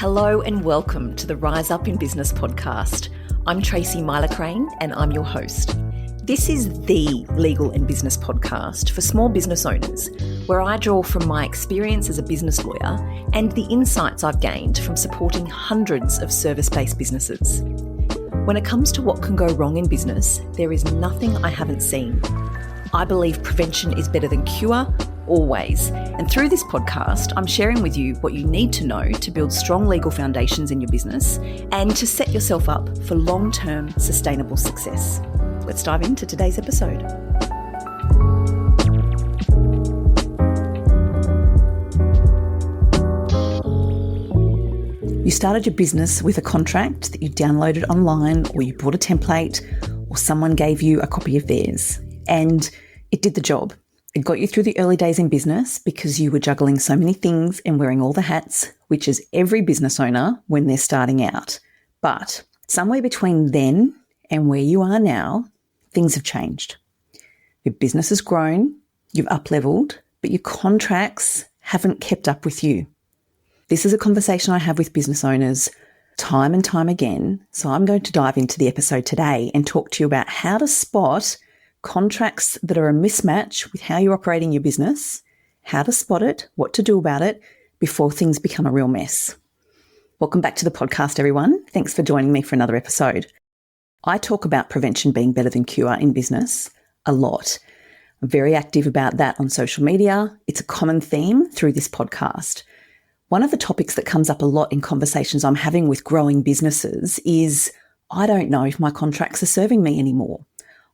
Hello and welcome to the Rise Up in Business podcast. I'm Tracy Myler-Crane and I'm your host. This is the legal and business podcast for small business owners, where I draw from my experience as a business lawyer and the insights I've gained from supporting hundreds of service-based businesses. When it comes to what can go wrong in business, there is nothing I haven't seen. I believe prevention is better than cure, always. And through this podcast, I'm sharing with you what you need to know to build strong legal foundations in your business and to set yourself up for long-term sustainable success. Let's dive into today's episode. You started your business with a contract that you downloaded online, or you bought a template, or someone gave you a copy of theirs, and it did the job. It got you through the early days in business because you were juggling so many things and wearing all the hats, which is every business owner when they're starting out. But somewhere between then and where you are now, things have changed. Your business has grown, you've up-leveled, but your contracts haven't kept up with you. This is a conversation I have with business owners time and time again, so I'm going to dive into the episode today and talk to you about how to spot contracts that are a mismatch with how you're operating your business, how to spot it, what to do about it before things become a real mess. Welcome back to the podcast, everyone. Thanks for joining me for another episode. I talk about prevention being better than cure in business a lot. I'm very active about that on social media. It's a common theme through this podcast. One of the topics that comes up a lot in conversations I'm having with growing businesses is, I don't know if my contracts are serving me anymore.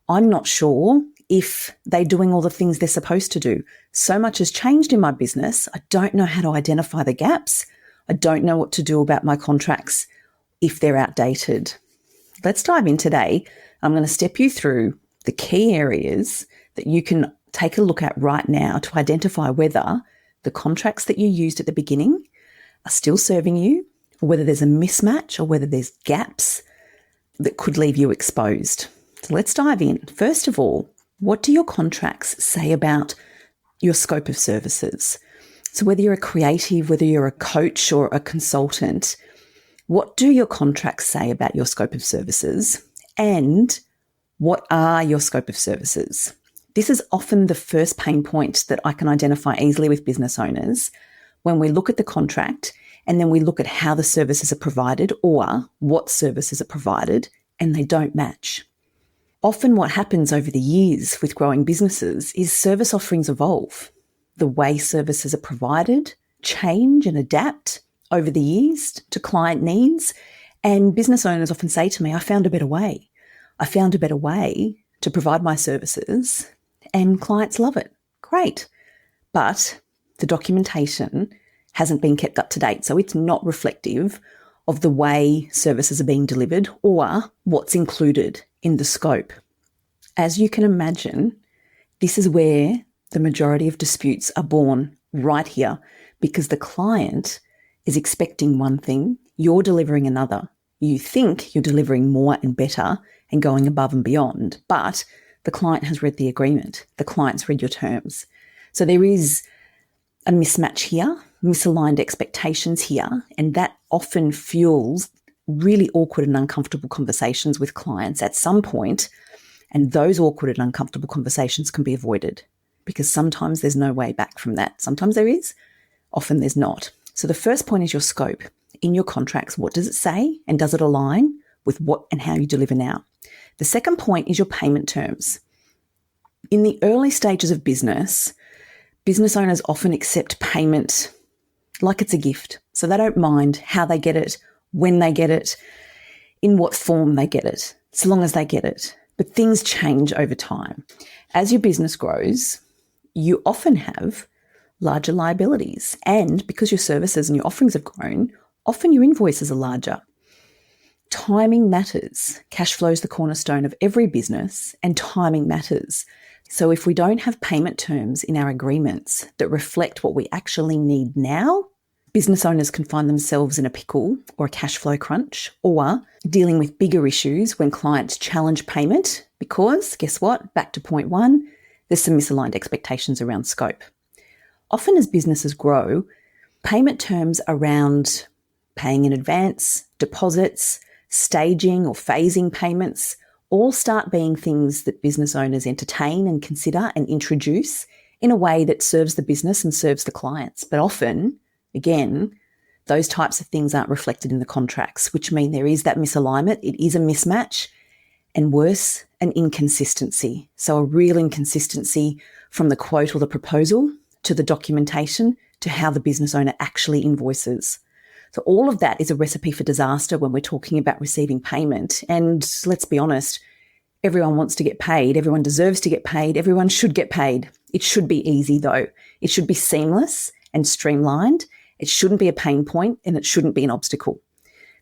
I'm not sure if they're doing all the things they're supposed to do. So much has changed in my business. I don't know how to identify the gaps. I don't know what to do about my contracts if they're outdated. Let's dive in today. I'm going to step you through the key areas that you can take a look at right now to identify whether the contracts that you used at the beginning are still serving you, or whether there's a mismatch, or whether there's gaps that could leave you exposed. So let's dive in. First of all, what do your contracts say about your scope of services? So whether you're a creative, whether you're a coach or a consultant, what do your contracts say about your scope of services? And what are your scope of services? This is often the first pain point that I can identify easily with business owners when we look at the contract and then we look at how the services are provided or what services are provided and they don't match. Often what happens over the years with growing businesses is service offerings evolve. The way services are provided change and adapt over the years to client needs. And business owners often say to me, I found a better way. I found a better way to provide my services and clients love it. Great. But the documentation hasn't been kept up to date. So it's not reflective of the way services are being delivered or what's included in the scope. As you can imagine, this is where the majority of disputes are born, right here, because the client is expecting one thing, you're delivering another. You think you're delivering more and better and going above and beyond, but the client has read the agreement. The client's read your terms. So there is a mismatch here, misaligned expectations here, and that often fuels really awkward and uncomfortable conversations with clients at some point, and those awkward and uncomfortable conversations can be avoided because sometimes there's no way back from that. Sometimes there is, often there's not. So the first point is your scope. In your contracts, what does it say and does it align with what and how you deliver now? The second point is your payment terms. In the early stages of business, business owners often accept payment like it's a gift. So they don't mind how they get it, when they get it, in what form they get it, so long as they get it. But things change over time. As your business grows, you often have larger liabilities. And because your services and your offerings have grown, often your invoices are larger. Timing matters. Cash flow is the cornerstone of every business, and timing matters. So if we don't have payment terms in our agreements that reflect what we actually need now, business owners can find themselves in a pickle or a cash flow crunch, or dealing with bigger issues when clients challenge payment because, guess what? Back to point one, there's some misaligned expectations around scope. Often as businesses grow, payment terms around paying in advance, deposits, staging or phasing payments, all start being things that business owners entertain and consider and introduce in a way that serves the business and serves the clients. But often, again, those types of things aren't reflected in the contracts, which mean there is that misalignment. It is a mismatch, and worse, an inconsistency. So a real inconsistency from the quote or the proposal to the documentation to how the business owner actually invoices. So all of that is a recipe for disaster when we're talking about receiving payment. And let's be honest, everyone wants to get paid. Everyone deserves to get paid. Everyone should get paid. It should be easy though. It should be seamless and streamlined. It shouldn't be a pain point and it shouldn't be an obstacle.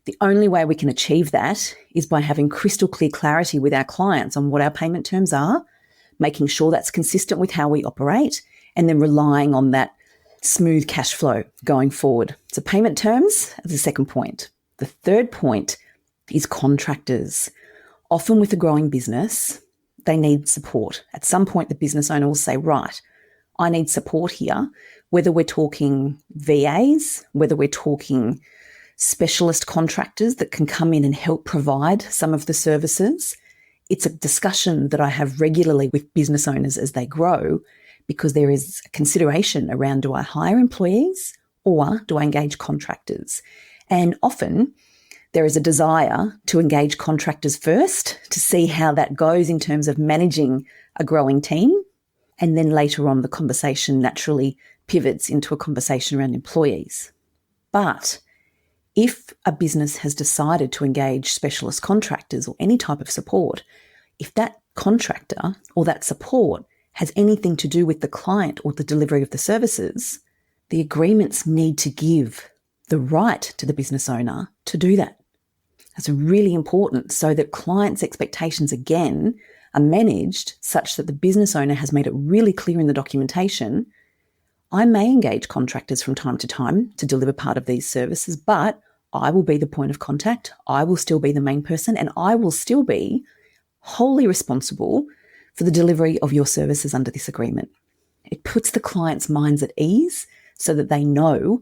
The only way we can achieve that is by having crystal clear clarity with our clients on what our payment terms are, making sure that's consistent with how we operate, and then relying on that smooth cash flow going forward. So payment terms is the second point. The third point is contractors. Often with a growing business, they need support. At some point, the business owner will say, right, I need support here, whether we're talking VAs, whether we're talking specialist contractors that can come in and help provide some of the services. It's a discussion that I have regularly with business owners as they grow, because there is a consideration around, do I hire employees or do I engage contractors? And often there is a desire to engage contractors first to see how that goes in terms of managing a growing team. And then later on, the conversation naturally pivots into a conversation around employees. But if a business has decided to engage specialist contractors or any type of support, if that contractor or that support has anything to do with the client or the delivery of the services, the agreements need to give the right to the business owner to do that. That's really important, so that clients' expectations, again, are managed such that the business owner has made it really clear in the documentation, I may engage contractors from time to time to deliver part of these services, but I will be the point of contact, I will still be the main person, and I will still be wholly responsible for the delivery of your services under this agreement. It puts the client's minds at ease so that they know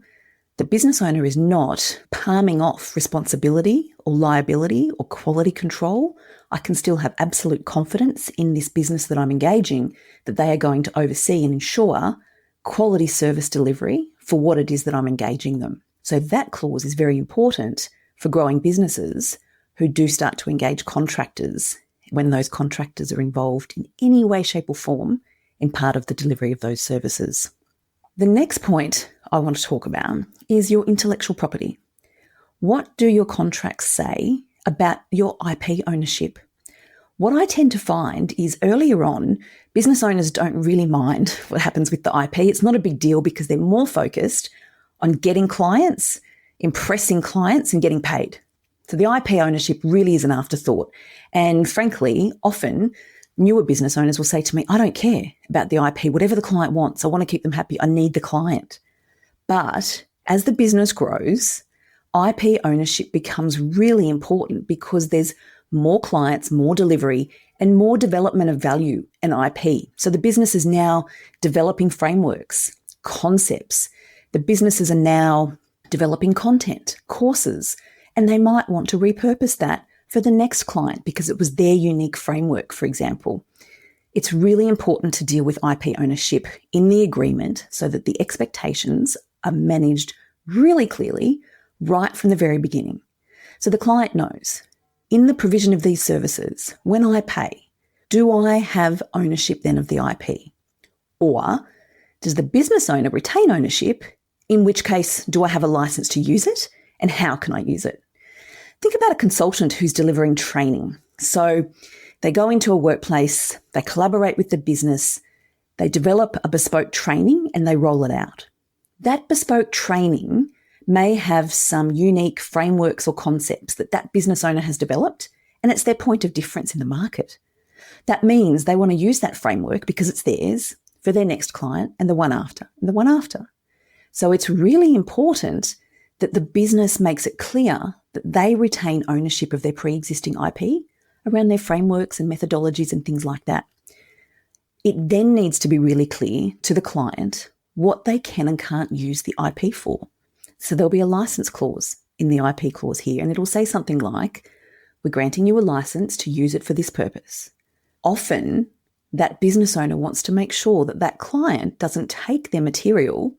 the business owner is not palming off responsibility or liability or quality control. I can still have absolute confidence in this business that I'm engaging, that they are going to oversee and ensure quality service delivery for what it is that I'm engaging them. So that clause is very important for growing businesses who do start to engage contractors when those contractors are involved in any way, shape or form in part of the delivery of those services. The next point I want to talk about is your intellectual property. What do your contracts say about your IP ownership? What I tend to find is earlier on, business owners don't really mind what happens with the IP. It's not a big deal because they're more focused on getting clients, impressing clients and getting paid. So the IP ownership really is an afterthought. And frankly, often newer business owners will say to me, I don't care about the IP, whatever the client wants. I want to keep them happy. I need the client. But as the business grows, IP ownership becomes really important because there's more clients, more delivery, and more development of value and IP. So the business is now developing frameworks, concepts. The businesses are now developing content, courses, and they might want to repurpose that for the next client because it was their unique framework, for example. It's really important to deal with IP ownership in the agreement so that the expectations are managed really clearly right from the very beginning. So the client knows, in the provision of these services, when I pay, do I have ownership then of the IP? Or does the business owner retain ownership, in which case do I have a license to use it and how can I use it? Think about a consultant who's delivering training. So they go into a workplace, they collaborate with the business, they develop a bespoke training and they roll it out. That bespoke training may have some unique frameworks or concepts that business owner has developed, and it's their point of difference in the market. That means they want to use that framework because it's theirs for their next client and the one after and the one after. So it's really important that the business makes it clear that they retain ownership of their pre-existing IP around their frameworks and methodologies and things like that. It then needs to be really clear to the client what they can and can't use the IP for. So there'll be a license clause in the IP clause here, and it'll say something like, we're granting you a license to use it for this purpose. Often, that business owner wants to make sure that that client doesn't take their material,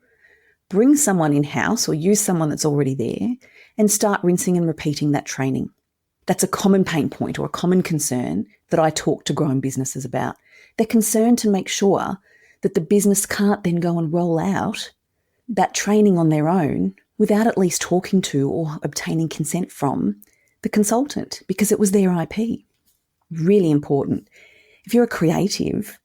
bring someone in-house or use someone that's already there, and start rinsing and repeating that training. That's a common pain point or a common concern that I talk to growing businesses about. They're concerned to make sure that the business can't then go and roll out that training on their own without at least talking to or obtaining consent from the consultant, because it was their IP. Really important. If you're a creative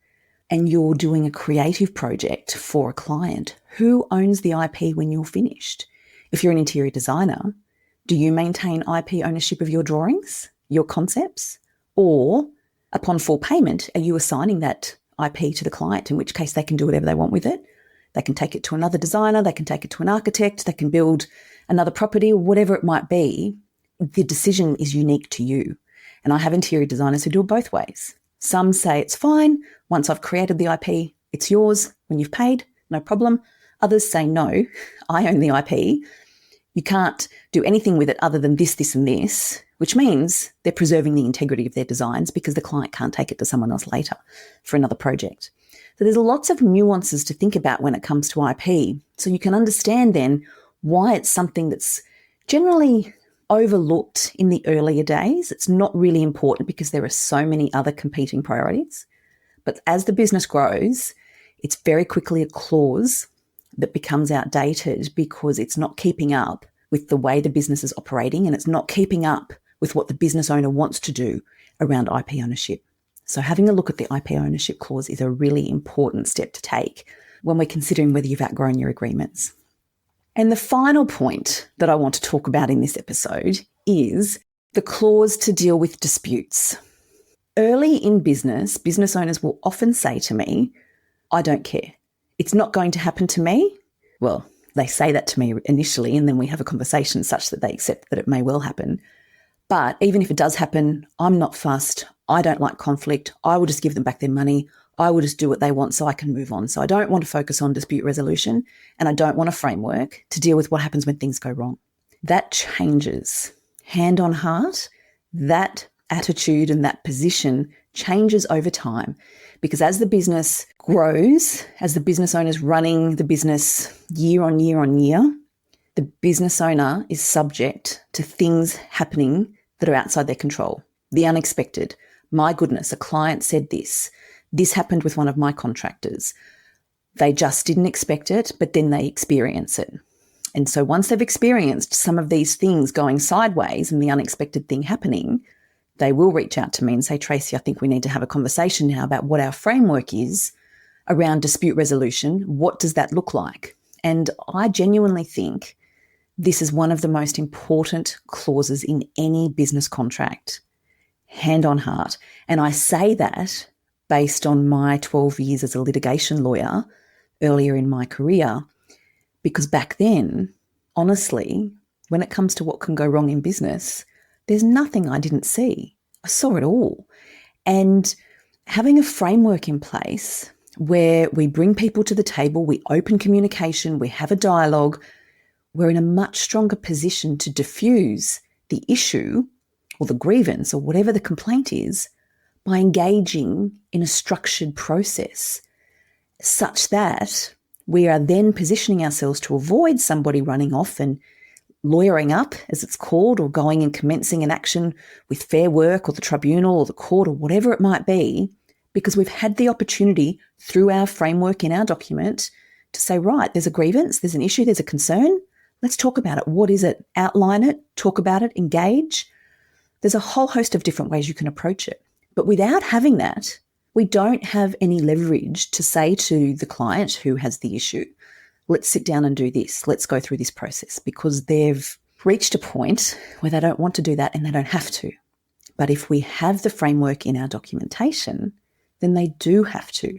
and you're doing a creative project for a client, who owns the IP when you're finished? If you're an interior designer, do you maintain IP ownership of your drawings, your concepts? Or upon full payment, are you assigning that IP to the client, in which case they can do whatever they want with it? They can take it to another designer, they can take it to an architect, they can build another property, or whatever it might be. The decision is unique to you. And I have interior designers who do it both ways. Some say it's fine. Once I've created the IP, it's yours. When you've paid, no problem. Others say, no, I own the IP. You can't do anything with it other than this, this, and this, which means they're preserving the integrity of their designs because the client can't take it to someone else later for another project. So there's lots of nuances to think about when it comes to IP. So you can understand then why it's something that's generally overlooked in the earlier days. It's not really important because there are so many other competing priorities. But as the business grows, it's very quickly a clause that becomes outdated because it's not keeping up with the way the business is operating, and it's not keeping up with what the business owner wants to do around IP ownership. So having a look at the IP ownership clause is a really important step to take when we're considering whether you've outgrown your agreements. And the final point that I want to talk about in this episode is the clause to deal with disputes. Early in business, business owners will often say to me, I don't care. It's not going to happen to me. Well, they say that to me initially, and then we have a conversation such that they accept that it may well happen. But even if it does happen, I'm not fussed. I don't like conflict. I will just give them back their money. I will just do what they want so I can move on. So I don't want to focus on dispute resolution, and I don't want a framework to deal with what happens when things go wrong. That changes. Hand on heart, that attitude and that position changes over time, because as the business grows, as the business owner's running the business year on year on year, the business owner is subject to things happening that are outside their control. The unexpected. My goodness, a client said this. This happened with one of my contractors. They just didn't expect it, but then they experience it. And so once they've experienced some of these things going sideways and the unexpected thing happening, they will reach out to me and say, Tracy, I think we need to have a conversation now about what our framework is around dispute resolution. What does that look like? And I genuinely think this is one of the most important clauses in any business contract, hand on heart. And I say that based on my 12 years as a litigation lawyer earlier in my career, because back then, honestly, when it comes to what can go wrong in business, there's nothing I didn't see. I saw it all. And having a framework in place where we bring people to the table, we open communication, we have a dialogue, we're in a much stronger position to diffuse the issue or the grievance or whatever the complaint is by engaging in a structured process such that we are then positioning ourselves to avoid somebody running off and lawyering up, as it's called, or going and commencing an action with Fair Work or the tribunal or the court or whatever it might be, because we've had the opportunity through our framework in our document to say, right, there's a grievance, there's an issue, there's a concern. Let's talk about it. What is it? Outline it, talk about it, engage. There's a whole host of different ways you can approach it. But without having that, we don't have any leverage to say to the client who has the issue, let's sit down and do this. Let's go through this process, because they've reached a point where they don't want to do that and they don't have to. But if we have the framework in our documentation, then they do have to.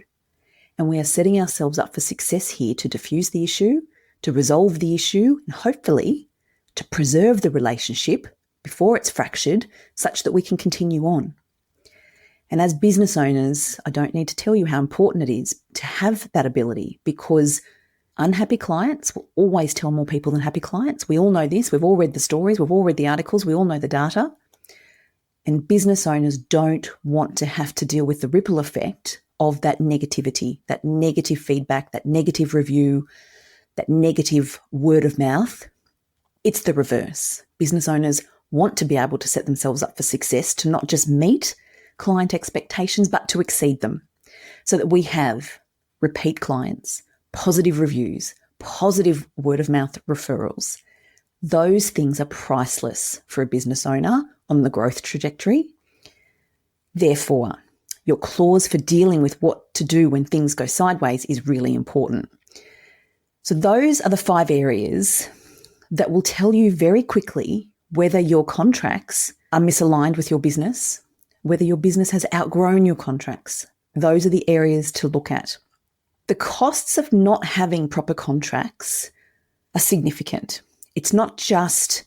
And we are setting ourselves up for success here to diffuse the issue, to resolve the issue, and hopefully to preserve the relationship before it's fractured such that we can continue on. And as business owners, I don't need to tell you how important it is to have that ability, because Unhappy clients will always tell more people than happy clients. We all know this. We've all read the stories. We've all read the articles. We all know the data. And business owners don't want to have to deal with the ripple effect of that negativity, that negative feedback, that negative review, that negative word of mouth. It's the reverse. Business owners want to be able to set themselves up for success, to not just meet client expectations, but to exceed them, so that we have repeat clients, positive reviews, positive word of mouth referrals. Those things are priceless for a business owner on the growth trajectory. Therefore, your clause for dealing with what to do when things go sideways is really important. So those are the 5 areas that will tell you very quickly whether your contracts are misaligned with your business, whether your business has outgrown your contracts. Those are the areas to look at. The costs of not having proper contracts are significant. It's not just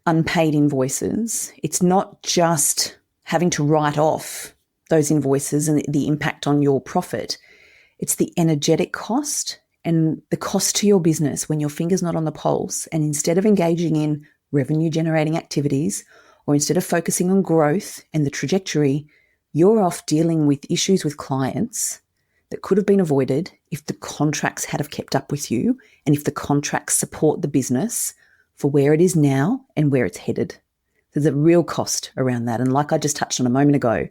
unpaid invoices. It's not just having to write off those invoices and the impact on your profit. It's the energetic cost and the cost to your business when your finger's not on the pulse, and instead of engaging in revenue generating activities, or instead of focusing on growth and the trajectory, you're off dealing with issues with clients that could have been avoided if the contracts had have kept up with you and if the contracts support the business for where it is now and where it's headed. There's a real cost around that. And like I just touched on a moment ago,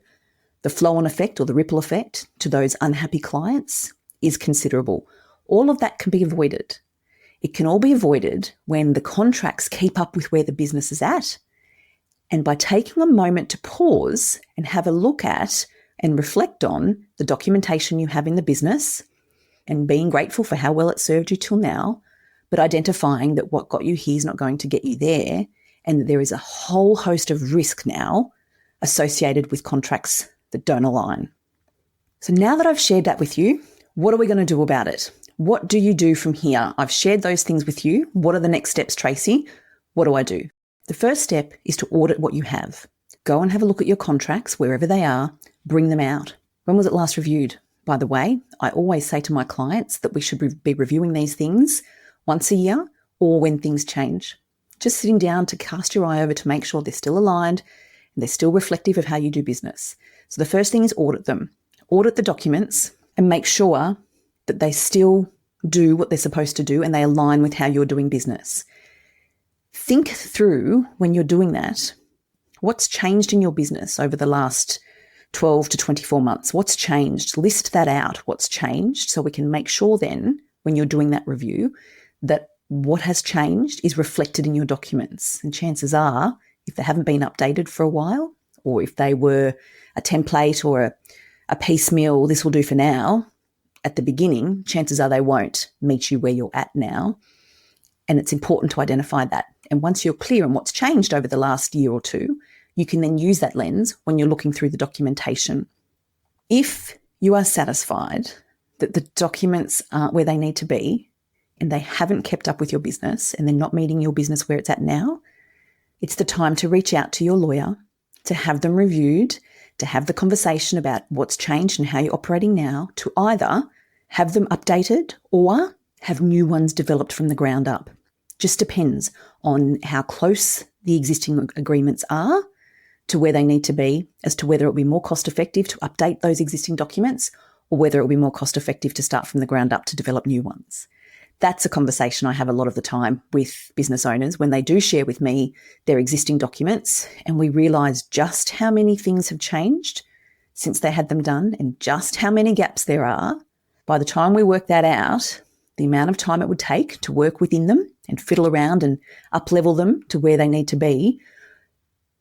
the flow-on effect or the ripple effect to those unhappy clients is considerable. All of that can be avoided. It can all be avoided when the contracts keep up with where the business is at. And by taking a moment to pause and have a look at and reflect on the documentation you have in the business and being grateful for how well it served you till now, but identifying that what got you here is not going to get you there, and that there is a whole host of risk now associated with contracts that don't align. So now that I've shared that with you, what are we going to do about it? What do you do from here? I've shared those things with you. What are the next steps, Tracy? What do I do? The first step is to audit what you have. Go and have a look at your contracts, wherever they are, bring them out. When was it last reviewed? By the way, I always say to my clients that we should be reviewing these things once a year or when things change. Just sitting down to cast your eye over to make sure they're still aligned and they're still reflective of how you do business. So the first thing is audit them. Audit the documents and make sure that they still do what they're supposed to do and they align with how you're doing business. Think through, when you're doing that, what's changed in your business over the last 12 to 24 months? What's changed? List that out, what's changed, so we can make sure then, when you're doing that review, that what has changed is reflected in your documents. And chances are, if they haven't been updated for a while, or if they were a template or a piecemeal, this will do for now, at the beginning, chances are they won't meet you where you're at now. And it's important to identify that. And once you're clear on what's changed over the last year or two, you can then use that lens when you're looking through the documentation. If you are satisfied that the documents aren't where they need to be and they haven't kept up with your business and they're not meeting your business where it's at now, it's the time to reach out to your lawyer, to have them reviewed, to have the conversation about what's changed and how you're operating now, to either have them updated or have new ones developed from the ground up. Just depends on how close the existing agreements are to where they need to be, as to whether it'll be more cost effective to update those existing documents or whether it'll be more cost effective to start from the ground up to develop new ones. That's a conversation I have a lot of the time with business owners when they do share with me their existing documents, and we realise just how many things have changed since they had them done and just how many gaps there are. By the time we work that out, the amount of time it would take to work within them and fiddle around and up-level them to where they need to be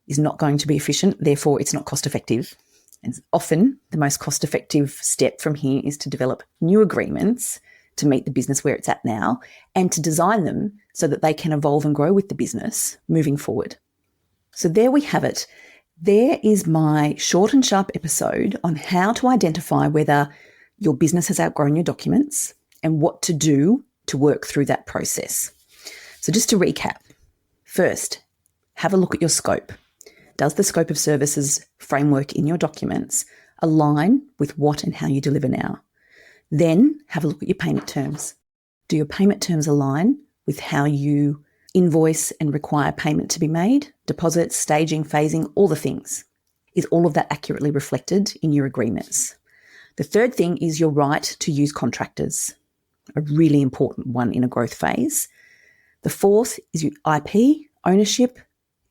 is not going to be efficient. Therefore, it's not cost-effective. And often, the most cost-effective step from here is to develop new agreements to meet the business where it's at now and to design them so that they can evolve and grow with the business moving forward. So there we have it. There is my short and sharp episode on how to identify whether your business has outgrown your documents and what to do to work through that process. So just to recap, first, have a look at your scope. Does the scope of services framework in your documents align with what and how you deliver now? Then have a look at your payment terms. Do your payment terms align with how you invoice and require payment to be made? Deposits, staging, phasing, all the things. Is all of that accurately reflected in your agreements? The third thing is your right to use contractors, a really important one in a growth phase. The fourth is your IP, ownership.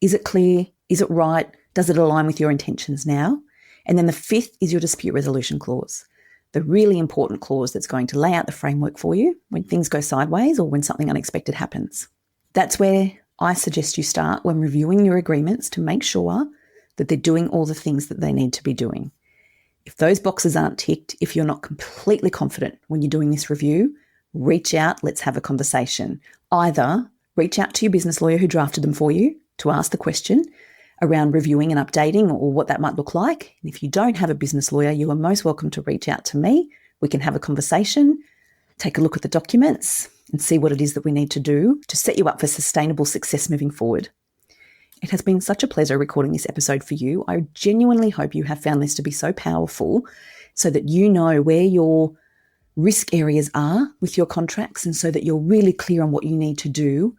Is it clear? Is it right? Does it align with your intentions now? And then the fifth is your dispute resolution clause, the really important clause that's going to lay out the framework for you when things go sideways or when something unexpected happens. That's where I suggest you start when reviewing your agreements to make sure that they're doing all the things that they need to be doing. If those boxes aren't ticked, if you're not completely confident when you're doing this review, reach out, let's have a conversation. Either reach out to your business lawyer who drafted them for you to ask the question around reviewing and updating or what that might look like. And if you don't have a business lawyer, you are most welcome to reach out to me. We can have a conversation, take a look at the documents and see what it is that we need to do to set you up for sustainable success moving forward. It has been such a pleasure recording this episode for you. I genuinely hope you have found this to be so powerful so that you know where your risk areas are with your contracts and so that you're really clear on what you need to do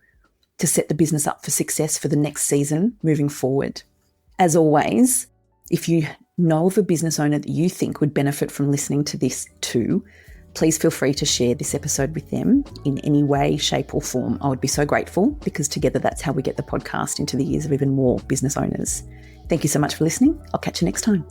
to set the business up for success for the next season moving forward. As always, if you know of a business owner that you think would benefit from listening to this too, please feel free to share this episode with them in any way, shape or form. I would be so grateful because together that's how we get the podcast into the ears of even more business owners. Thank you so much for listening. I'll catch you next time.